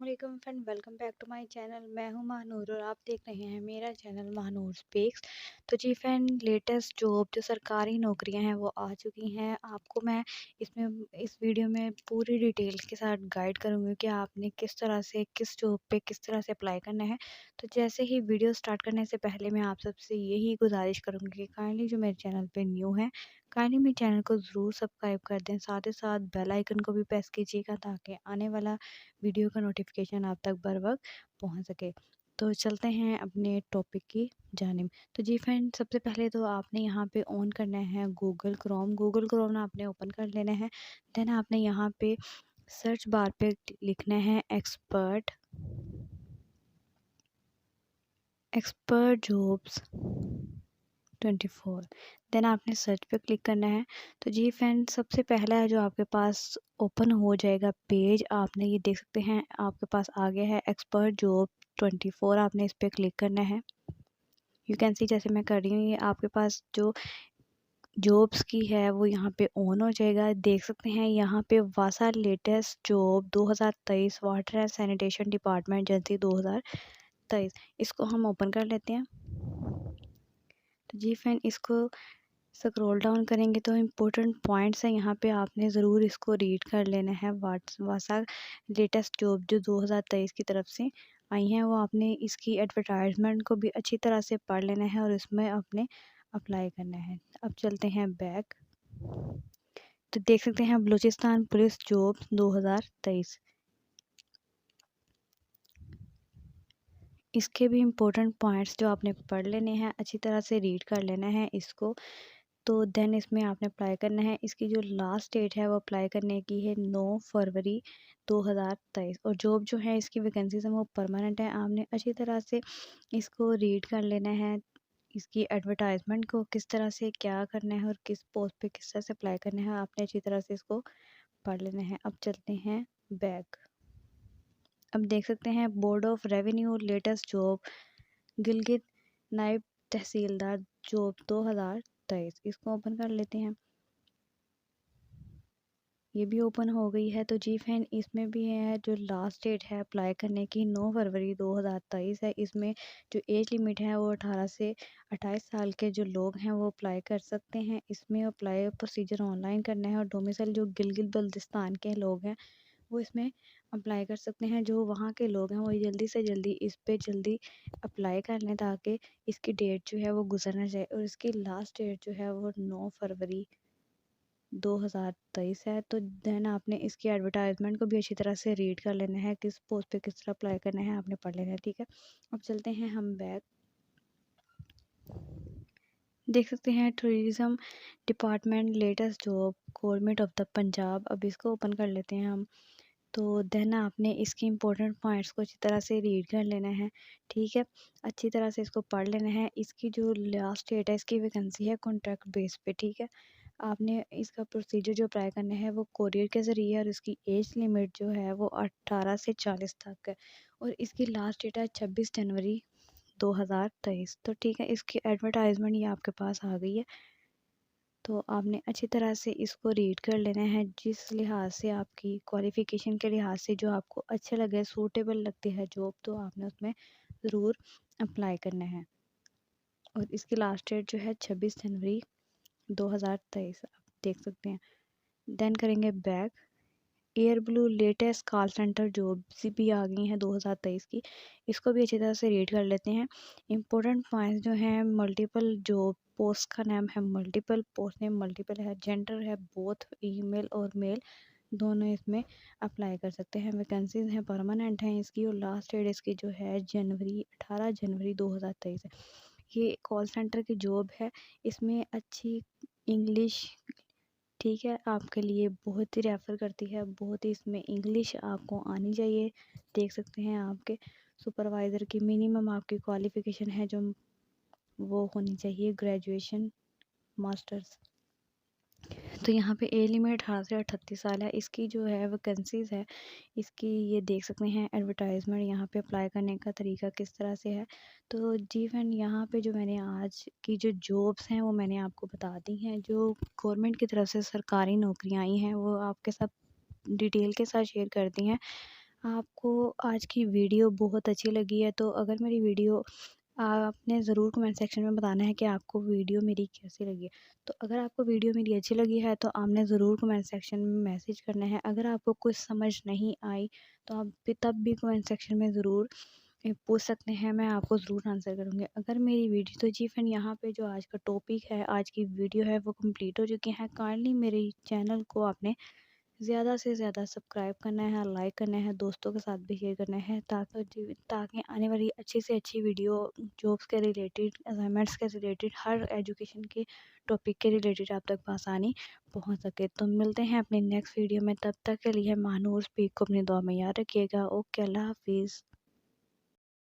अस्सलामुअलैकुम friend, welcome back to my channel. मैं हूं महानूर और आप देख रहे हैं मेरा चैनल महानूर स्पीक्स। तो जी फ्रेंड, लेटेस्ट जॉब जो सरकारी नौकरियां हैं वो आ चुकी हैं। आपको मैं इस वीडियो में पूरी डिटेल के साथ गाइड करूंगी कि आपने किस तरह से किस जॉब पे किस तरह से अप्लाई करना है। तो जैसे ही वीडियो स्टार्ट करने से पहले मैं आप सबसे यही गुजारिश करूँगी कि काइंडली जो मेरे चैनल पर न्यू है, काइंडली मेरे चैनल को ज़रूर सब्सक्राइब कर दें, साथ ही साथ बेल आइकन को भी प्रेस कीजिएगा ताकि आने वाला वीडियो का नोटिफिकेशन आप तक बर वक्त पहुँच सके। तो चलते हैं अपने टॉपिक की जानिब। तो जी फ्रेंड, सबसे पहले तो आपने यहाँ पे ऑन करना है गूगल क्रोम आपने ओपन कर लेना है। देन आपने यहाँ पे सर्च बार पे लिखना है एक्सपर्ट जॉब्स 24। देन आपने सर्च पे क्लिक करना है। तो जी फ्रेंड, सबसे पहला है जो आपके पास ओपन हो जाएगा पेज, आपने ये देख सकते हैं आपके पास आ गया है एक्सपर्ट जॉब 24। आपने इस पर क्लिक करना है। यू कैन सी, जैसे मैं कर रही हूँ, ये आपके पास जो जॉब्स की है वो यहाँ पे ऑन हो जाएगा। देख सकते हैं यहाँ पे वासा latest job 2023 water and sanitation department agency 2023, इसको हम ओपन कर लेते हैं। तो जी फ्रेंड, इसको स्क्रॉल डाउन करेंगे तो इम्पोर्टेंट पॉइंट्स हैं, यहाँ पे आपने ज़रूर इसको रीड कर लेना है। वासा लेटेस्ट जॉब जो 2023 की तरफ से आई हैं वो आपने इसकी एडवर्टाइजमेंट को भी अच्छी तरह से पढ़ लेना है और इसमें आपने अप्लाई करना है। अब चलते हैं बैक। तो देख सकते हैं बलूचिस्तान पुलिस जॉब 2023, इसके भी इम्पोर्टेंट पॉइंट्स जो आपने पढ़ लेने हैं, अच्छी तरह से रीड कर लेना है इसको। तो देन इसमें आपने अप्लाई करना है। इसकी जो लास्ट डेट है वो अप्लाई करने की है 9 फरवरी 2023। और जॉब जो है इसकी वैकेंसीज हैं वो परमानेंट है। आपने अच्छी तरह से इसको रीड कर लेना है, इसकी एडवर्टाइजमेंट को किस तरह से क्या करना है और किस पोस्ट पे किस तरह से अप्लाई करना है, आपने अच्छी तरह से इसको पढ़ लेना है। अब चलते हैं बैक। अब देख सकते हैं board of revenue latest job Gilgit नायब तहसीलदार जॉब 2023, इसको ओपन कर लेते हैं। ये भी ओपन हो गई है। तो जी फ्रेंड, इसमें भी है जो लास्ट डेट है अप्लाई करने की 9 फरवरी 2023 है। इसमें जो एज लिमिट है वो 18 से 28 साल के जो लोग हैं वो अप्लाई कर सकते हैं। इसमें अप्लाई प्रोसीजर ऑनलाइन करना है और डोमिसाइल जो गिलगित बल्तिस्तान के लोग हैं वो इसमें अप्लाई कर सकते हैं। जो वहाँ के लोग हैं वो जल्दी से जल्दी इस पे जल्दी अप्लाई कर लें ताकि इसकी डेट जो है वो गुजर ना जाए। और इसकी लास्ट डेट जो है वो 9 फरवरी 2023 है। तो देन आपने इसकी एडवर्टाइजमेंट को भी अच्छी तरह से रीड कर लेना है, किस पोस्ट पे किस तरह अप्लाई करना है आपने पढ़ लेना है, ठीक है। अब चलते हैं हम बैक। देख सकते हैं tourism department latest job government of the Punjab, अब इसको ओपन कर लेते हैं हम। तो देन आपने इसके इम्पोर्टेंट पॉइंट्स को अच्छी तरह से रीड कर लेना है, ठीक है। अच्छी तरह से इसको पढ़ लेना है। इसकी जो लास्ट डेट है इसकी वैकेंसी है कॉन्ट्रैक्ट बेस पे, ठीक है। आपने इसका प्रोसीजर जो अप्लाई करना है वो कोरियर के ज़रिए और इसकी एज लिमिट जो है वो 18 से 40 तक है। और इसकी लास्ट डेट है 26 जनवरी 2023। तो ठीक है, इसकी एडवर्टाइजमेंट ये आपके पास आ गई है। तो आपने अच्छी तरह से इसको रीड कर लेना है, जिस लिहाज से आपकी क्वालिफ़िकेशन के लिहाज से जो आपको अच्छे लगे, सूटेबल लगती है जॉब, तो आपने उसमें ज़रूर अप्लाई करना है। और इसकी लास्ट डेट जो है 26 जनवरी 2023, आप देख सकते हैं। देन करेंगे back. Air blue latest call centre job भी आ गई हैं 2023 की, इसको भी अच्छी तरह से रीड कर लेते हैं। इंपॉर्टेंट पॉइंट्स जो हैं, मल्टीपल जॉब पोस्ट का नाम है मल्टीपल, पोस्ट नेम मल्टीपल है, जेंडर है बोथ ईमेल और मेल दोनों इसमें अप्लाई कर सकते हैं। वैकेंसीज हैं परमानेंट हैं इसकी। और लास्ट डेट इसकी जो है 18 जनवरी 2023 है। ये कॉल सेंटर की जॉब है, इसमें अच्छी इंग्लिश, ठीक है, आपके लिए बहुत ही रेफ़र करती है, बहुत ही इसमें इंग्लिश आपको आनी चाहिए। देख सकते हैं आपके सुपरवाइज़र की मिनिमम आपकी क्वालिफ़िकेशन है जो वो होनी चाहिए ग्रेजुएशन मास्टर्स। तो यहाँ पे एज लिमिट 18 से 38 साल है। इसकी जो है वैकेंसीज़ है इसकी, ये देख सकते हैं एडवर्टाइजमेंट, यहाँ पे अप्लाई करने का तरीका किस तरह से है। तो जी फ्रेंड, यहाँ पे जो मैंने आज की जो जॉब्स हैं वो मैंने आपको बता दी हैं। जो गवर्नमेंट की तरफ से सरकारी नौकरियाँ आई हैं वो आपके साथ डिटेल के साथ शेयर कर दी हैं। आपको आज की वीडियो बहुत अच्छी लगी है तो अगर मेरी वीडियो आपने ज़रूर कमेंट सेक्शन में बताना है कि आपको वीडियो मेरी कैसी लगी है। तो अगर आपको वीडियो मेरी अच्छी लगी है तो आपने ज़रूर कमेंट सेक्शन में मैसेज करना है। अगर आपको कुछ समझ नहीं आई तो आप भी तब भी कमेंट सेक्शन में ज़रूर पूछ सकते हैं, मैं आपको ज़रूर आंसर करूँगी। अगर मेरी वीडियो तो जी फ्रेंड यहाँ पे जो आज का टॉपिक है, आज की वीडियो है वो कंप्लीट हो चुकी है। काइंडली मेरे चैनल को आपने ज़्यादा से ज़्यादा सब्सक्राइब करना है, लाइक करना है, दोस्तों के साथ भी शेयर करना है ताकि आने वाली अच्छी से अच्छी वीडियो जॉब्स के रिलेटेड, असाइनमेंट्स के रिलेटेड, हर एजुकेशन के टॉपिक के रिलेटेड आप तक आसानी पहुंच सके। तो मिलते हैं अपने नेक्स्ट वीडियो में, तब तक के लिए महानूर स्पीक को अपनी दुआ में याद रखिएगा। ओके, अल्लाह हाफिज़।